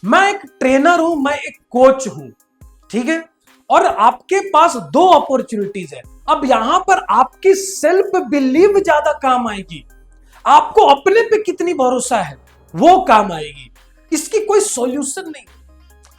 मैं एक ट्रेनर हूं, मैं एक कोच हूं, ठीक है। और आपके पास दो अपॉर्चुनिटीज है। अब यहां पर आपकी सेल्फ बिलीव ज्यादा काम आएगी, आपको अपने पे कितनी भरोसा है वो काम आएगी। इसकी कोई सॉल्यूशन नहीं।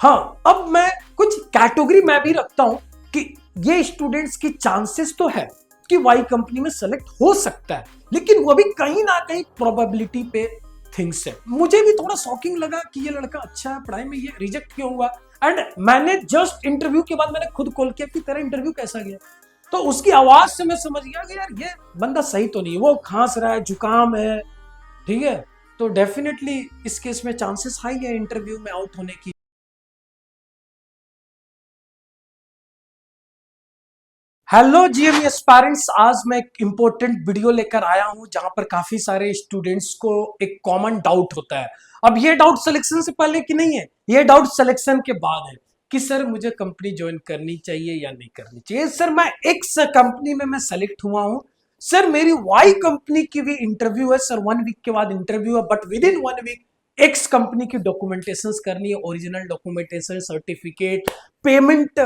हाँ, अब मैं कुछ कैटेगरी मैं भी रखता हूं कि ये स्टूडेंट्स की चांसेस तो है कि वाई कंपनी में सेलेक्ट हो सकता है, लेकिन वो भी कहीं ना कहीं प्रोबेबिलिटी पे थिंग्स है। मुझे भी थोड़ा शॉकिंग लगा कि ये लड़का अच्छा है पढ़ाई में, ये रिजेक्ट क्यों हुआ। एंड मैंने जस्ट इंटरव्यू के बाद मैंने खुद कॉल किया कि तेरा इंटरव्यू कैसा गया। तो उसकी आवाज से मैं समझ गया कि यार ये बंदा सही तो नहीं है, वो खांस रहा है, जुकाम है, ठीक है। तो डेफिनेटली इस केस में चांसेस हाई है इंटरव्यू में आउट होने की। हेलो जीएमई एस्पायरेंट्स, आज मैं एक इंपॉर्टेंट वीडियो लेकर आया हूं जहां पर काफी सारे स्टूडेंट्स को एक कॉमन डाउट होता है। अब ये डाउट सिलेक्शन से पहले की नहीं है, ये डाउट सिलेक्शन के बाद है कि सर मुझे कंपनी ज्वाइन करनी चाहिए या नहीं करनी चाहिए। सर मैं एक्स कंपनी में मैं सेलेक्ट हुआ हूं, सर मेरी वाई कंपनी की भी इंटरव्यू है, सर 1 वीक के बाद इंटरव्यू है, but within 1 week X company की डॉक्यूमेंटेशन करनी है, original documentation, certificate, payment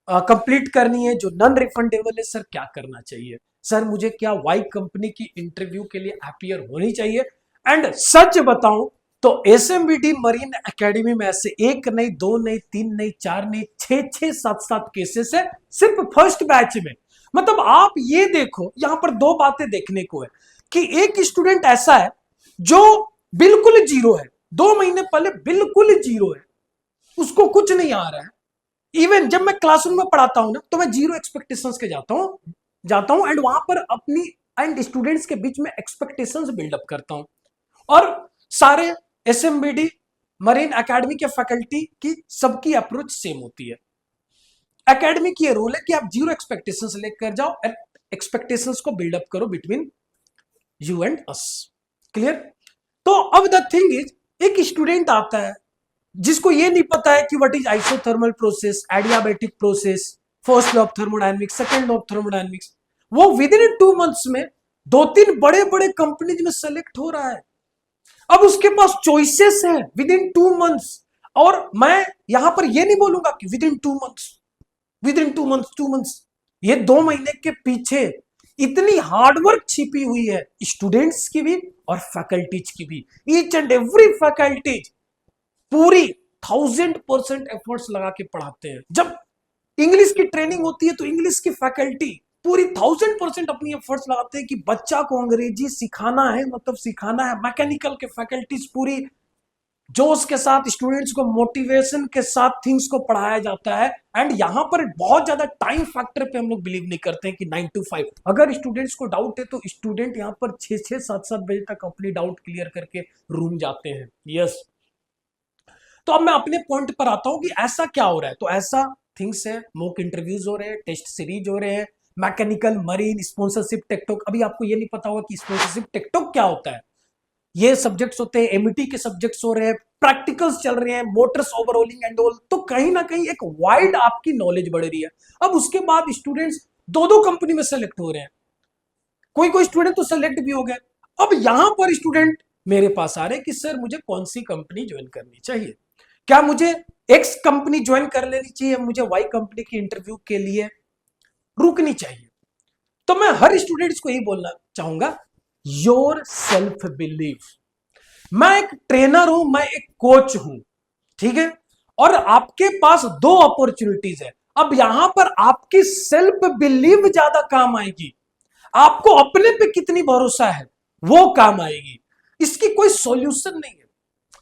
complete करनी है जो नॉन रिफंडेबल है। सर क्या करना चाहिए? सर मुझे क्या वाई कंपनी की इंटरव्यू के लिए अपीयर होनी चाहिए? एंड सच बताऊं तो एसएमबीडी मरीन एकेडमी में ऐसे एक नहीं, दो नहीं, तीन नहीं, चार नहीं, छह छह सात सात केसेस है सिर्फ फर्स्ट बैच में। मतलब आप ये देखो, यहां पर दो बातें देखने को है कि एक स्टूडेंट ऐसा है जो बिल्कुल जीरो है, 2 महीने पहले बिल्कुल जीरो है, उसको कुछ नहीं आ रहा है। इवन जब मैं क्लासरूम में पढ़ाता हूं ना, तो मैं जीरो एक्सपेक्टेशंस के जाता हूं एंड वहां पर अपनी एंड स्टूडेंट्स के बीच में एक्सपेक्टेशंस बिल्डअप करता हूं। और सारे एसएमबीडी मरीन एकेडमी के फैकल्टी की सबकी अप्रोच सेम होती है। एकेडमी की ये रूल है कि आप जीरो एक्सपेक्टेशंस लेकर जाओ एंड एक्सपेक्टेशंस को बिल्डअप करो between you and us. Clear? तो अब द थिंग इज, एक स्टूडेंट आता है जिसको ये नहीं पता है कि what is isothermal process, adiabatic process, first law of thermodynamics, second law of thermodynamics. वो विद इन 2 मंथ्स में दो तीन बड़े बड़े कंपनीज में सेलेक्ट हो रहा है। अब उसके पास चॉइसेस है विद इन 2 मंथ्स। और मैं यहां पर ये नहीं बोलूंगा कि with in 2 months, with in 2 months, 2 months, ये 2 महीने के पीछे इतनी हार्डवर्क छिपी हुई है स्टूडेंट्स की भी और फैकल्टीज की भी। ईच एंड एवरी फैकल्टीज पूरी 1000% एफर्ट्स लगा के पढ़ाते हैं। जब इंग्लिश की ट्रेनिंग होती है तो इंग्लिश की फैकल्टी पूरी 1000% अपनी एफर्ट्स लगाते हैं कि बच्चा को अंग्रेजी सिखाना है, मतलब सिखाना है। मैकेनिकल के फैकल्टीज पूरी जोश के साथ स्टूडेंट्स को मोटिवेशन के साथ थिंग्स को पढ़ाया जाता है। एंड यहां पर बहुत ज्यादा टाइम फैक्टर पे हम लोग बिलीव नहीं करते हैं कि 9 to 5। अगर स्टूडेंट्स को डाउट है तो स्टूडेंट यहां पर 6-6 7-7 बजे तक अपनी डाउट क्लियर करके रूम जाते हैं। यस। तो अब मैं अपने पॉइंट पर आता हूं कि ऐसा क्या हो रहा है। तो ऐसा थिंग्स है, मॉक इंटरव्यूज हो रहे हैं, टेस्ट सीरीज हो रहे हैं, मैकेनिकल, मरीन, स्पॉन्सरशिप, टेकटॉक। अभी आपको ये नहीं पता होगा कि स्पॉन्सरशिप टेकटॉक क्या होता है। ये सब्जेक्ट्स होते हैं, एमईटी के सब्जेक्ट्स हो रहे हैं, प्रैक्टिकल्स चल रहे हैं, मोटर्स ओवरऑलिंग एंड ऑल। तो कहीं ना कहीं एक वाइड आपकी नॉलेज बढ़ रही है। अब उसके बाद स्टूडेंट्स दो दो कंपनी में सेलेक्ट हो रहे हैं, कोई कोई स्टूडेंट तो सेलेक्ट भी हो गए। अब यहां पर स्टूडेंट मेरे पास आ रहे हैं कि सर मुझे कौन सी कंपनी ज्वाइन करनी चाहिए। क्या मुझे एक्स कंपनी ज्वाइन कर लेनी चाहिए, मुझे वाई कंपनी की इंटरव्यू के लिए रुकनी चाहिए? तो मैं हर स्टूडेंट्स को यही बोलना चाहूंगा, योर सेल्फ बिलीव। मैं एक ट्रेनर हूं, मैं एक कोच हूं, ठीक है। और आपके पास दो अपॉर्चुनिटीज है। अब यहां पर आपकी सेल्फ बिलीव ज्यादा काम आएगी, आपको अपने पे कितनी भरोसा है वो काम आएगी। इसकी कोई सॉल्यूशन नहीं है।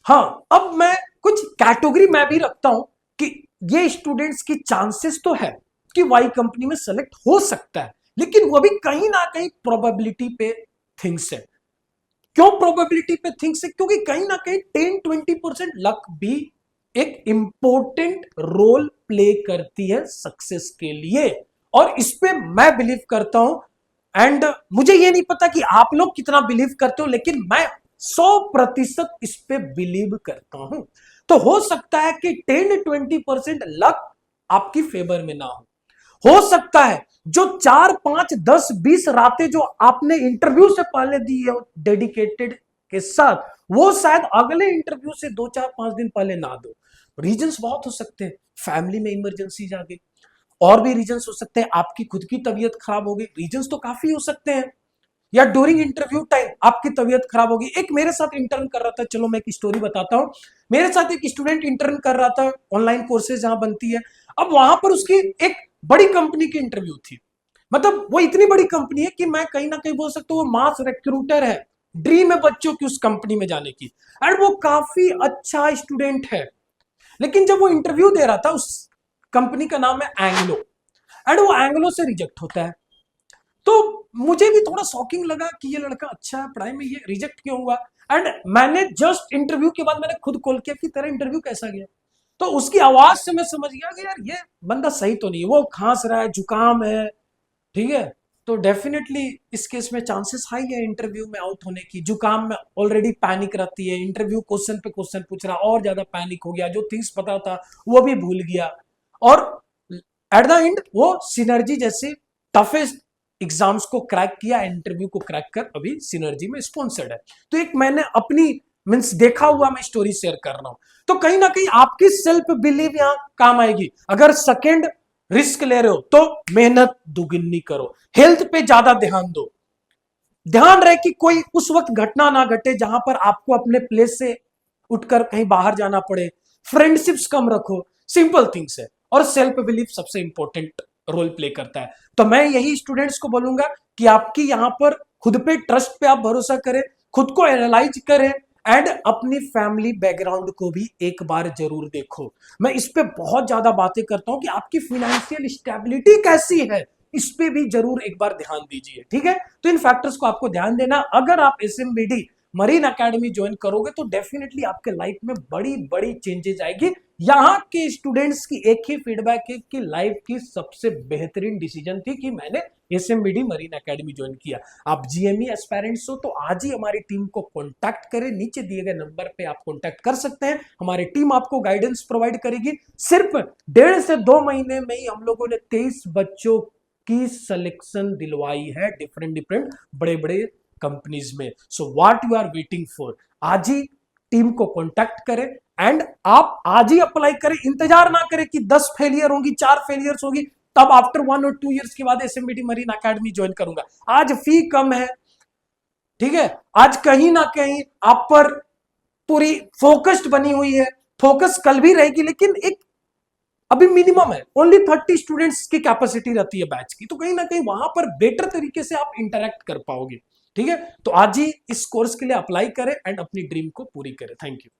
हाँ, अब मैं कुछ कैटेगरी मैं भी रखता हूं कि ये स्टूडेंट्स की चांसेस तो है कि वाई कंपनी में सेलेक्ट हो सकता है, लेकिन वो भी कहीं ना कहीं प्रोबेबिलिटी पे थिंग्स है। क्यों प्रोबेबिलिटी पे थिंग्स है? क्योंकि कहीं ना कहीं 10-20% लक भी एक इंपॉर्टेंट रोल प्ले करती है सक्सेस के लिए। और इस पे मैं बिलीव करता हूं। एंड मुझे ये नहीं पता कि आप लोग कितना बिलीव करते हो, लेकिन मैं 100% इस पे बिलीव करता हूं। तो हो सकता है कि 10-20% लक आपकी फेवर में ना हो सकता है जो 4-5-10-20 रातें जो आपने इंटरव्यू से पहले दी है डेडिकेटेड के साथ वो शायद अगले इंटरव्यू से 2 4 5 दिन पहले ना दो। रीजंस बहुत हो सकते हैं, फैमिली में इमरजेंसी आ गई, और भी रीजंस हो सकते हैं, आपकी खुद की तबीयत खराब हो गई, रीजंस तो काफी हो सकते हैं, या ड्यूरिंग इंटरव्यू टाइम आपकी तबीयत खराब होगी। एक मेरे साथ इंटर्न कर रहा था, चलो मैं एक स्टोरी बताता हूं। मेरे साथ एक स्टूडेंट इंटर्न कर रहा था, ऑनलाइन कोर्सेज जहां बनती है। अब वहां पर उसकी एक बड़ी कंपनी की इंटरव्यू थी, मतलब वो इतनी बड़ी कंपनी है कि मैं कहीं ना कहीं बोल सकता हूँ वो मास रिक्रूटर है, ड्रीम है बच्चों की उस कंपनी में जाने की, एंड वो काफी अच्छा स्टूडेंट है। लेकिन जब वो इंटरव्यू दे रहा था, उस कंपनी का नाम है एंग्लो, एंड वो एंग्लो से रिजेक्ट होता है। तो मुझे भी थोड़ा शॉकिंग लगा कि ये लड़का अच्छा है पढ़ाई में, ये रिजेक्ट क्यों हुआ। एंड मैंने जस्ट इंटरव्यू के बाद मैंने खुद कॉल किया कि तेरा इंटरव्यू कैसा गया। तो उसकी आवाज से मैं समझ गया कि यार ये बंदा सही तो नहीं है, वो खांस रहा है, जुकाम है, ठीक है। तो डेफिनेटली इस केस में चांसेस हाई है इंटरव्यू में आउट होने की। जुकाम में ऑलरेडी पैनिक रहती है, इंटरव्यू क्वेश्चन पे क्वेश्चन पूछ रहा, और ज्यादा पैनिक हो गया, जो थिंग्स पता था वो भी भूल गया। और एट द एंड वो सिनर्जी जैसे टफेस्ट एग्जाम्स को क्रैक किया, इंटरव्यू को क्रैक कर अभी सिनर्जी में स्पॉन्सर्ड है। तो एक मैंने अपनी मीन्स देखा हुआ मैं स्टोरी शेयर कर रहा हूं। तो कहीं ना कहीं आपकी सेल्फ बिलीव यहां काम आएगी। अगर सेकेंड रिस्क ले रहे हो तो मेहनत दुगनी करो, हेल्थ पे ज्यादा ध्यान दो, ध्यान रहे कि कोई उस वक्त घटना ना घटे जहां पर आपको अपने प्लेस से उठकर कहीं बाहर जाना पड़े, फ्रेंडशिप्स कम रखो, सिंपल थिंग्स है। और सेल्फ बिलीफ सबसे इंपॉर्टेंट रोल प्ले करता है। तो मैं यही स्टूडेंट्स को बोलूंगा कि आपकी यहां पर खुद पे ट्रस्ट पे आप भरोसा करें, खुद को एनालाइज करें, एंड अपनी फैमिली बैकग्राउंड को भी एक बार जरूर देखो। मैं इस पे बहुत ज्यादा बातें करता हूं कि आपकी फाइनेंशियल स्टेबिलिटी कैसी है, इस पे भी जरूर एक बार ध्यान दीजिए, ठीक है। तो इन फैक्टर्स को आपको ध्यान देना। अगर आप एसएमबीडी मरीन एकेडमी ज्वाइन करोगे तो डेफिनेटली आपके लाइफ में बड़ी बड़ी चेंजेस आएगी। यहाँ के स्टूडेंट्स की एक ही फीडबैक है कि लाइफ की सबसे बेहतरीन डिसीजन थी कि मैंने एसएमबीडी मरीन एकेडमी ज्वाइन किया। आप जीएमई एस्पायरेंट्स हो तो आज ही हमारी टीम को कांटेक्ट करें, नीचे दिए गए नंबर पे आप कांटेक्ट कर सकते हैं। हमारी टीम आपको गाइडेंस प्रोवाइड करेगी। सिर्फ 1.5 से 2 महीने में ही हम लोगों ने 23 बच्चों की सिलेक्शन दिलवाई है डिफरेंट डिफरेंट बड़े बड़े कंपनीज में। So what you are waiting for, आज ही टीम को कांटेक्ट करें, एंड आप आज ही अप्लाई करें। इंतजार ना करें कि 10 फेलियर होंगी, 4 फेलियर्स होगी, तब आफ्टर 1 और 2 ईयर्स के बाद एसएमबीडी मरीन एकेडमी ज्वाइन करूंगा। आज फी कम है, ठीक है। आज कहीं ना कहीं आप पर पूरी फोकस्ड बनी हुई है, फोकस कल भी रहेगी, लेकिन एक अभी मिनिमम है, ओनली 30 स्टूडेंट्स की कैपेसिटी रहती है बैच की। तो कहीं ना कहीं वहां पर बेटर तरीके से आप इंटरेक्ट कर पाओगे, ठीक है। तो आज ही इस कोर्स के लिए अप्लाई करें एंड अपनी ड्रीम को पूरी करें। Thank you.